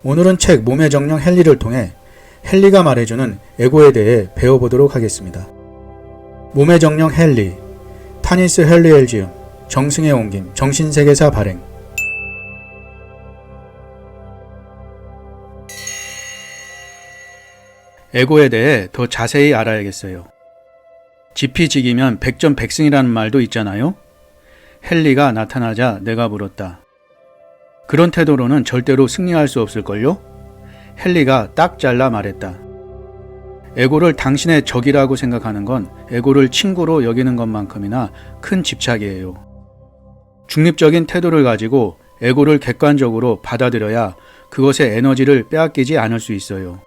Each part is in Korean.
오늘은 책 몸의 정령 헨리를 통해 헨리가 말해주는 에고에 대해 배워보도록 하겠습니다. 몸의 정령 헨리, 타니스 헨리엘지음, 정승의 옮김, 정신세계사 발행. 에고에 대해 더 자세히 알아야겠어요. 지피지기면 백전백승이라는 말도 있잖아요. 헨리가 나타나자 내가 물었다. 그런 태도로는 절대로 승리할 수 없을걸요? 헨리가 딱 잘라 말했다. 에고를 당신의 적이라고 생각하는 건 에고를 친구로 여기는 것만큼이나 큰 집착이에요. 중립적인 태도를 가지고 에고를 객관적으로 받아들여야 그것의 에너지를 빼앗기지 않을 수 있어요.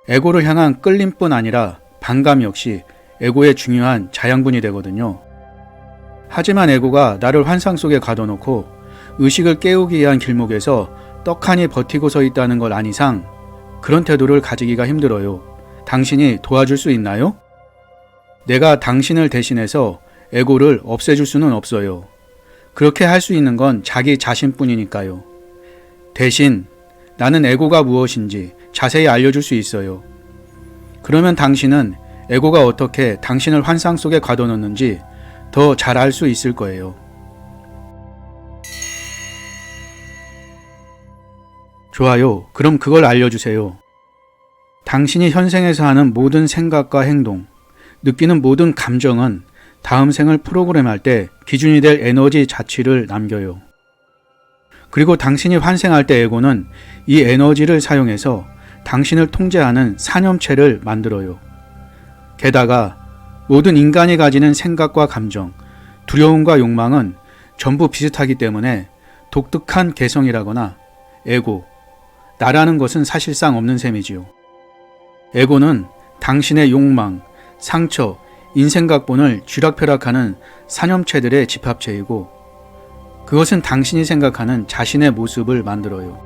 에고를 향한 끌림뿐 아니라 반감 역시 에고의 중요한 자양분이 되거든요. 하지만 에고가 나를 환상 속에 가둬놓고 의식을 깨우기 위한 길목에서 떡하니 버티고 서 있다는 걸 안 이상 그런 태도를 가지기가 힘들어요. 당신이 도와줄 수 있나요? 내가 당신을 대신해서 에고를 없애줄 수는 없어요. 그렇게 할 수 있는 건 자기 자신뿐이니까요. 대신 나는 에고가 무엇인지 자세히 알려줄 수 있어요. 그러면 당신은 에고가 어떻게 당신을 환상 속에 가둬놓는지 더 잘 알 수 있을 거예요. 좋아요. 그럼 그걸 알려주세요. 당신이 현생에서 하는 모든 생각과 행동, 느끼는 모든 감정은 다음 생을 프로그램할 때 기준이 될 에너지 자취를 남겨요. 그리고 당신이 환생할 때 에고는 이 에너지를 사용해서 당신을 통제하는 사념체를 만들어요. 게다가 모든 인간이 가지는 생각과 감정, 두려움과 욕망은 전부 비슷하기 때문에 독특한 개성이라거나 에고, 나라는 것은 사실상 없는 셈이지요. 에고는 당신의 욕망, 상처, 인생각본을 쥐락펴락하는 사념체들의 집합체이고 그것은 당신이 생각하는 자신의 모습을 만들어요.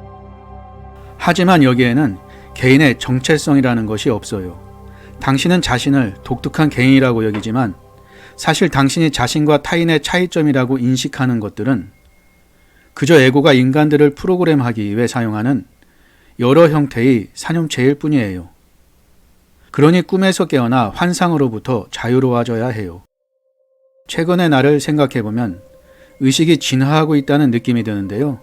하지만 여기에는 개인의 정체성이라는 것이 없어요. 당신은 자신을 독특한 개인이라고 여기지만 사실 당신이 자신과 타인의 차이점이라고 인식하는 것들은 그저 에고가 인간들을 프로그램하기 위해 사용하는 여러 형태의 사념체일 뿐이에요. 그러니 꿈에서 깨어나 환상으로부터 자유로워져야 해요. 최근의 나를 생각해보면 의식이 진화하고 있다는 느낌이 드는데요.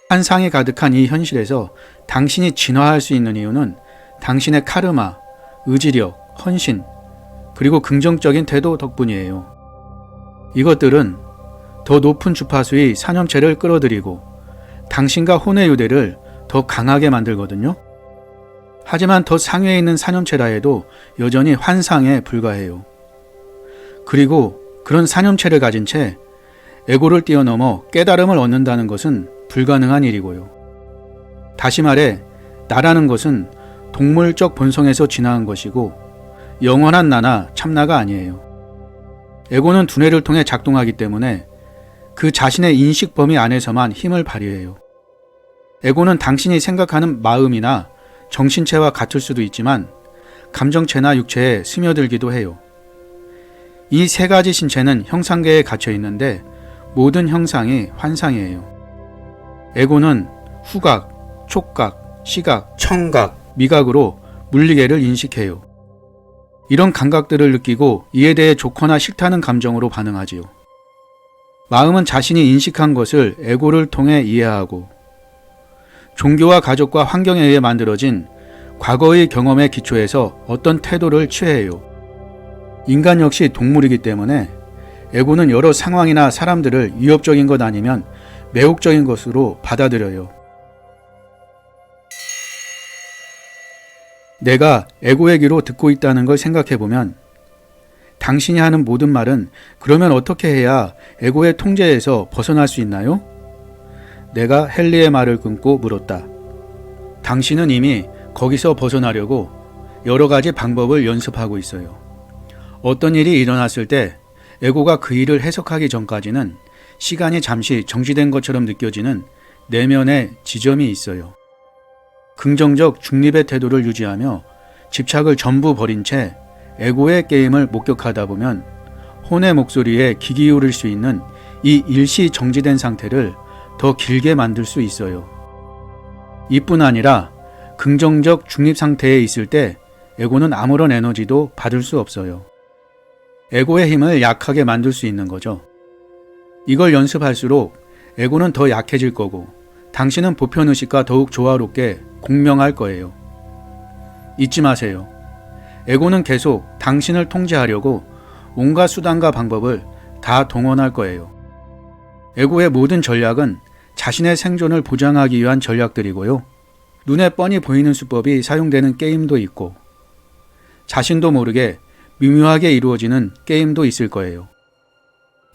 환상이 가득한 이 현실에서 당신이 진화할 수 있는 이유는 당신의 카르마, 의지력, 헌신, 그리고 긍정적인 태도 덕분이에요. 이것들은 더 높은 주파수의 사념체를 끌어들이고 당신과 혼의 유대를 더 강하게 만들거든요. 하지만 더 상위에 있는 사념체라 해도 여전히 환상에 불과해요. 그리고 그런 사념체를 가진 채 에고를 뛰어넘어 깨달음을 얻는다는 것은 불가능한 일이고요. 다시 말해 나라는 것은 동물적 본성에서 진화한 것이고 영원한 나나 참나가 아니에요. 에고는 두뇌를 통해 작동하기 때문에 그 자신의 인식 범위 안에서만 힘을 발휘해요. 에고는 당신이 생각하는 마음이나 정신체와 같을 수도 있지만 감정체나 육체에 스며들기도 해요. 이 세 가지 신체는 형상계에 갇혀 있는데 모든 형상이 환상이에요. 에고는 후각, 촉각, 시각, 청각, 미각으로 물리계를 인식해요. 이런 감각들을 느끼고 이에 대해 좋거나 싫다는 감정으로 반응하지요. 마음은 자신이 인식한 것을 에고를 통해 이해하고 종교와 가족과 환경에 의해 만들어진 과거의 경험에 기초해서 어떤 태도를 취해요. 인간 역시 동물이기 때문에 에고는 여러 상황이나 사람들을 위협적인 것 아니면 매혹적인 것으로 받아들여요. 내가 에고의 귀로 듣고 있다는 걸 생각해보면 당신이 하는 모든 말은 그러면 어떻게 해야 에고의 통제에서 벗어날 수 있나요? 내가 헨리의 말을 끊고 물었다. 당신은 이미 거기서 벗어나려고 여러 가지 방법을 연습하고 있어요. 어떤 일이 일어났을 때 에고가 그 일을 해석하기 전까지는 시간이 잠시 정지된 것처럼 느껴지는 내면의 지점이 있어요. 긍정적 중립의 태도를 유지하며 집착을 전부 버린 채 에고의 게임을 목격하다 보면 혼의 목소리에 귀 기울일 수 있는 이 일시 정지된 상태를 더 길게 만들 수 있어요. 이뿐 아니라 긍정적 중립 상태에 있을 때 에고는 아무런 에너지도 받을 수 없어요. 에고의 힘을 약하게 만들 수 있는 거죠. 이걸 연습할수록 에고는 더 약해질 거고 당신은 보편의식과 더욱 조화롭게 공명할 거예요. 잊지 마세요. 에고는 계속 당신을 통제하려고 온갖 수단과 방법을 다 동원할 거예요. 에고의 모든 전략은 자신의 생존을 보장하기 위한 전략들이고요. 눈에 뻔히 보이는 수법이 사용되는 게임도 있고 자신도 모르게 미묘하게 이루어지는 게임도 있을 거예요.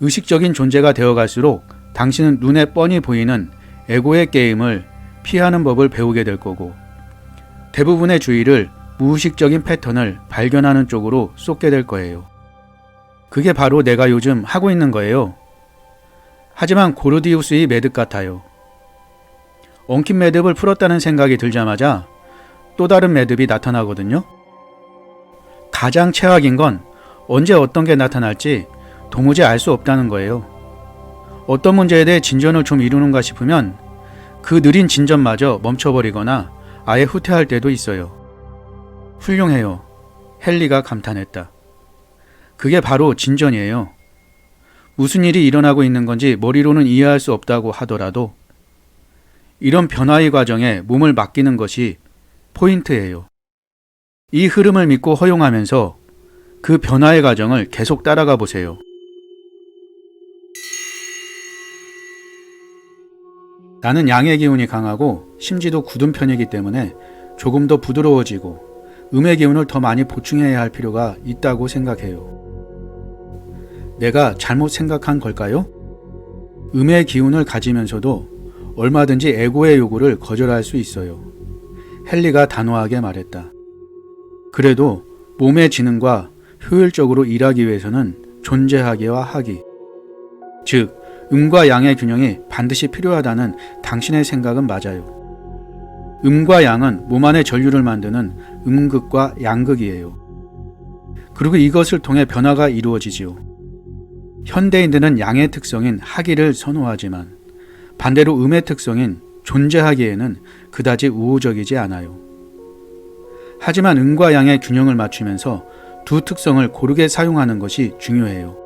의식적인 존재가 되어갈수록 당신은 눈에 뻔히 보이는 에고의 게임을 피하는 법을 배우게 될 거고 대부분의 주의를 무의식적인 패턴을 발견하는 쪽으로 쏟게 될 거예요. 그게 바로 내가 요즘 하고 있는 거예요. 하지만 고르디우스의 매듭 같아요. 엉킨 매듭을 풀었다는 생각이 들자마자 또 다른 매듭이 나타나거든요. 가장 최악인 건 언제 어떤 게 나타날지 도무지 알 수 없다는 거예요. 어떤 문제에 대해 진전을 좀 이루는가 싶으면 그 느린 진전마저 멈춰버리거나 아예 후퇴할 때도 있어요. 훌륭해요. 헨리가 감탄했다. 그게 바로 진전이에요. 무슨 일이 일어나고 있는 건지 머리로는 이해할 수 없다고 하더라도 이런 변화의 과정에 몸을 맡기는 것이 포인트예요. 이 흐름을 믿고 허용하면서 그 변화의 과정을 계속 따라가 보세요. 나는 양의 기운이 강하고 심지도 굳은 편이기 때문에 조금 더 부드러워지고 음의 기운을 더 많이 보충해야 할 필요가 있다고 생각해요. 내가 잘못 생각한 걸까요? 음의 기운을 가지면서도 얼마든지 에고의 요구를 거절할 수 있어요. 헨리가 단호하게 말했다. 그래도 몸의 지능과 효율적으로 일하기 위해서는 존재하기와 하기, 즉 음과 양의 균형이 반드시 필요하다는 당신의 생각은 맞아요. 음과 양은 몸 안의 전류를 만드는 음극과 양극이에요. 그리고 이것을 통해 변화가 이루어지지요. 현대인들은 양의 특성인 하기를 선호하지만 반대로 음의 특성인 존재하기에는 그다지 우호적이지 않아요. 하지만 음과 양의 균형을 맞추면서 두 특성을 고르게 사용하는 것이 중요해요.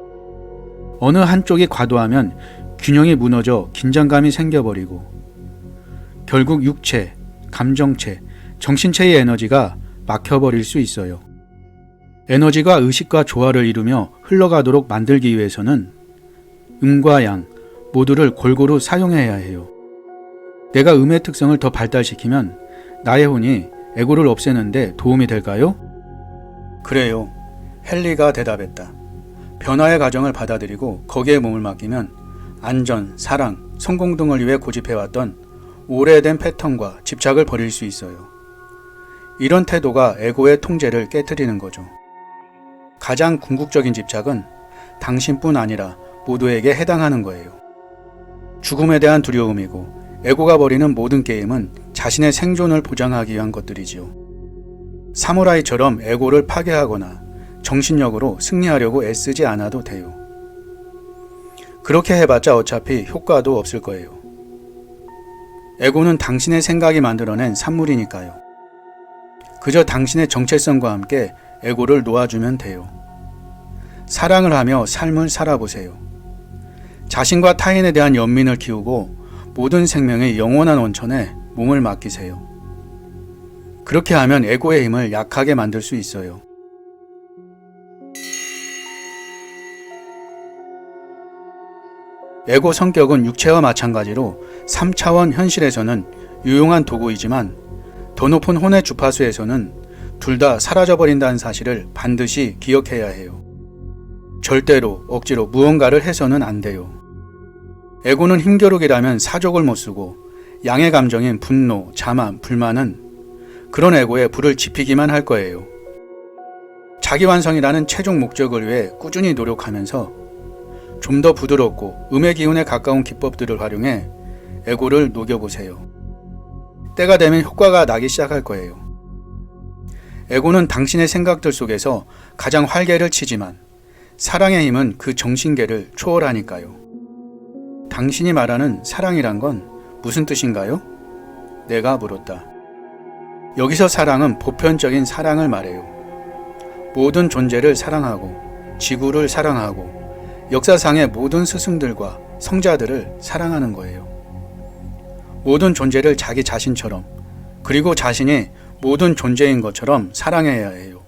어느 한쪽이 과도하면 균형이 무너져 긴장감이 생겨버리고 결국 육체, 감정체, 정신체의 에너지가 막혀버릴 수 있어요. 에너지가 의식과 조화를 이루며 흘러가도록 만들기 위해서는 음과 양 모두를 골고루 사용해야 해요. 내가 음의 특성을 더 발달시키면 나의 혼이 에고를 없애는데 도움이 될까요? 그래요. 헨리가 대답했다. 변화의 과정을 받아들이고 거기에 몸을 맡기면 안전, 사랑, 성공 등을 위해 고집해왔던 오래된 패턴과 집착을 버릴 수 있어요. 이런 태도가 에고의 통제를 깨트리는 거죠. 가장 궁극적인 집착은 당신뿐 아니라 모두에게 해당하는 거예요. 죽음에 대한 두려움이고 에고가 벌이는 모든 게임은 자신의 생존을 보장하기 위한 것들이지요. 사무라이처럼 에고를 파괴하거나 정신력으로 승리하려고 애쓰지 않아도 돼요. 그렇게 해봤자 어차피 효과도 없을 거예요. 에고는 당신의 생각이 만들어낸 산물이니까요. 그저 당신의 정체성과 함께 에고를 놓아주면 돼요. 사랑을 하며 삶을 살아보세요. 자신과 타인에 대한 연민을 키우고 모든 생명의 영원한 원천에 몸을 맡기세요. 그렇게 하면 에고의 힘을 약하게 만들 수 있어요. 에고 성격은 육체와 마찬가지로 3차원 현실에서는 유용한 도구이지만 더 높은 혼의 주파수에서는 둘 다 사라져버린다는 사실을 반드시 기억해야 해요. 절대로 억지로 무언가를 해서는 안 돼요. 에고는 힘겨루기라면 사족을 못 쓰고 양의 감정인 분노, 자만, 불만은 그런 에고에 불을 지피기만 할 거예요. 자기완성이라는 최종 목적을 위해 꾸준히 노력하면서 좀 더 부드럽고 음의 기운에 가까운 기법들을 활용해 에고를 녹여보세요. 때가 되면 효과가 나기 시작할 거예요. 에고는 당신의 생각들 속에서 가장 활개를 치지만 사랑의 힘은 그 정신계를 초월하니까요. 당신이 말하는 사랑이란 건 무슨 뜻인가요? 내가 물었다. 여기서 사랑은 보편적인 사랑을 말해요. 모든 존재를 사랑하고 지구를 사랑하고 역사상의 모든 스승들과 성자들을 사랑하는 거예요. 모든 존재를 자기 자신처럼 그리고 자신이 모든 존재인 것처럼 사랑해야 해요.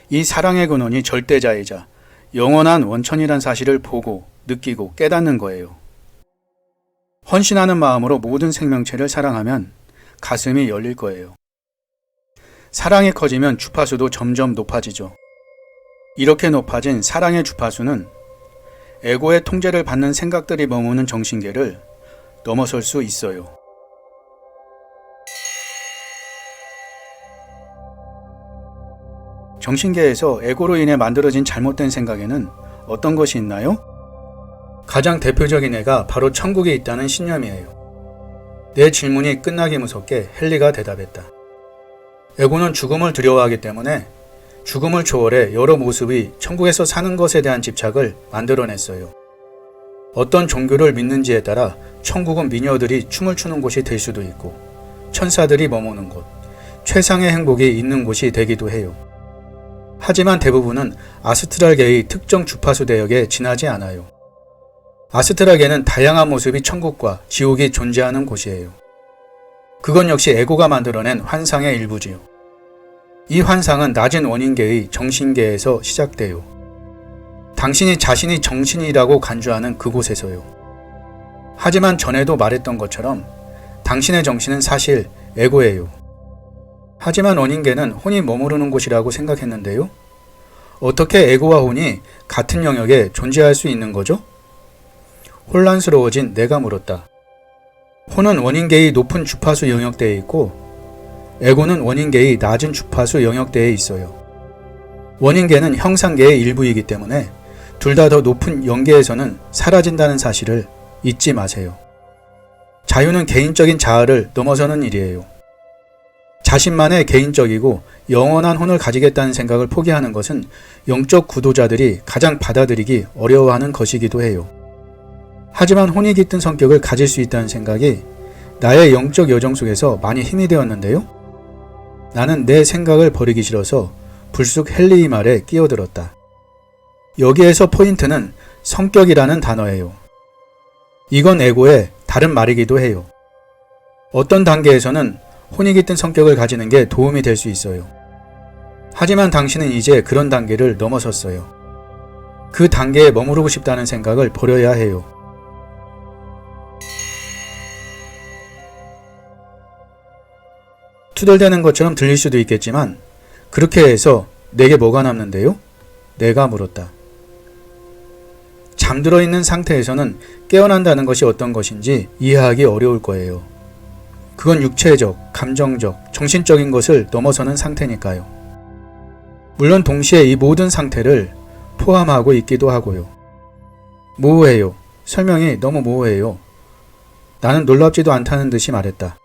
이 사랑의 근원이 절대자이자 영원한 원천이란 사실을 보고 느끼고 깨닫는 거예요. 헌신하는 마음으로 모든 생명체를 사랑하면 가슴이 열릴 거예요. 사랑이 커지면 주파수도 점점 높아지죠. 이렇게 높아진 사랑의 주파수는 에고의 통제를 받는 생각들이 머무는 정신계를 넘어설 수 있어요. 정신계에서 에고로 인해 만들어진 잘못된 생각에는 어떤 것이 있나요? 가장 대표적인 애가 바로 천국에 있다는 신념이에요. 내 질문이 끝나기 무섭게 헨리가 대답했다. 에고는 죽음을 두려워하기 때문에 죽음을 초월해 여러 모습이 천국에서 사는 것에 대한 집착을 만들어냈어요. 어떤 종교를 믿는지에 따라 천국은 미녀들이 춤을 추는 곳이 될 수도 있고 천사들이 머무는 곳, 최상의 행복이 있는 곳이 되기도 해요. 하지만 대부분은 아스트랄계의 특정 주파수 대역에 지나지 않아요. 아스트랄계는 다양한 모습이 천국과 지옥이 존재하는 곳이에요. 그건 역시 에고가 만들어낸 환상의 일부지요. 이 환상은 낮은 원인계의 정신계에서 시작돼요. 당신이 자신이 정신이라고 간주하는 그곳에서요. 하지만 전에도 말했던 것처럼 당신의 정신은 사실 에고예요. 하지만 원인계는 혼이 머무르는 곳이라고 생각했는데요. 어떻게 에고와 혼이 같은 영역에 존재할 수 있는 거죠? 혼란스러워진 내가 물었다. 혼은 원인계의 높은 주파수 영역대에 있고 에고는 원인계의 낮은 주파수 영역대에 있어요. 원인계는 형상계의 일부이기 때문에 둘 다 더 높은 영계에서는 사라진다는 사실을 잊지 마세요. 자유는 개인적인 자아를 넘어서는 일이에요. 자신만의 개인적이고 영원한 혼을 가지겠다는 생각을 포기하는 것은 영적 구도자들이 가장 받아들이기 어려워하는 것이기도 해요. 하지만 혼이 깃든 성격을 가질 수 있다는 생각이 나의 영적 여정 속에서 많이 힘이 되었는데요. 나는 내 생각을 버리기 싫어서 불쑥 헨리의 말에 끼어들었다. 여기에서 포인트는 성격이라는 단어예요. 이건 에고의 다른 말이기도 해요. 어떤 단계에서는 혼이 깃든 성격을 가지는 게 도움이 될 수 있어요. 하지만 당신은 이제 그런 단계를 넘어섰어요. 그 단계에 머무르고 싶다는 생각을 버려야 해요. 투덜대는 것처럼 들릴 수도 있겠지만 그렇게 해서 내게 뭐가 남는데요? 내가 물었다. 잠들어 있는 상태에서는 깨어난다는 것이 어떤 것인지 이해하기 어려울 거예요. 그건 육체적, 감정적, 정신적인 것을 넘어서는 상태니까요. 물론 동시에 이 모든 상태를 포함하고 있기도 하고요. 모호해요. 설명이 너무 모호해요. 나는 놀랍지도 않다는 듯이 말했다.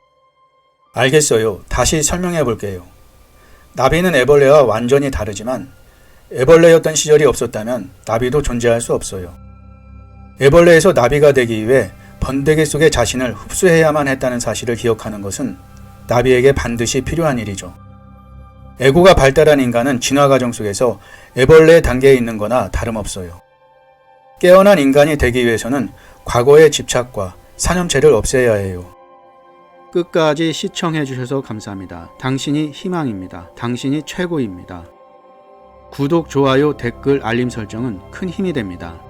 알겠어요. 다시 설명해 볼게요. 나비는 애벌레와 완전히 다르지만 애벌레였던 시절이 없었다면 나비도 존재할 수 없어요. 애벌레에서 나비가 되기 위해 번데기 속에 자신을 흡수해야만 했다는 사실을 기억하는 것은 나비에게 반드시 필요한 일이죠. 에고가 발달한 인간은 진화 과정 속에서 애벌레의 단계에 있는 거나 다름없어요. 깨어난 인간이 되기 위해서는 과거의 집착과 사념체를 없애야 해요. 끝까지 시청해 주셔서 감사합니다. 당신이 희망입니다. 당신이 최고입니다. 구독, 좋아요, 댓글, 알림 설정은 큰 힘이 됩니다.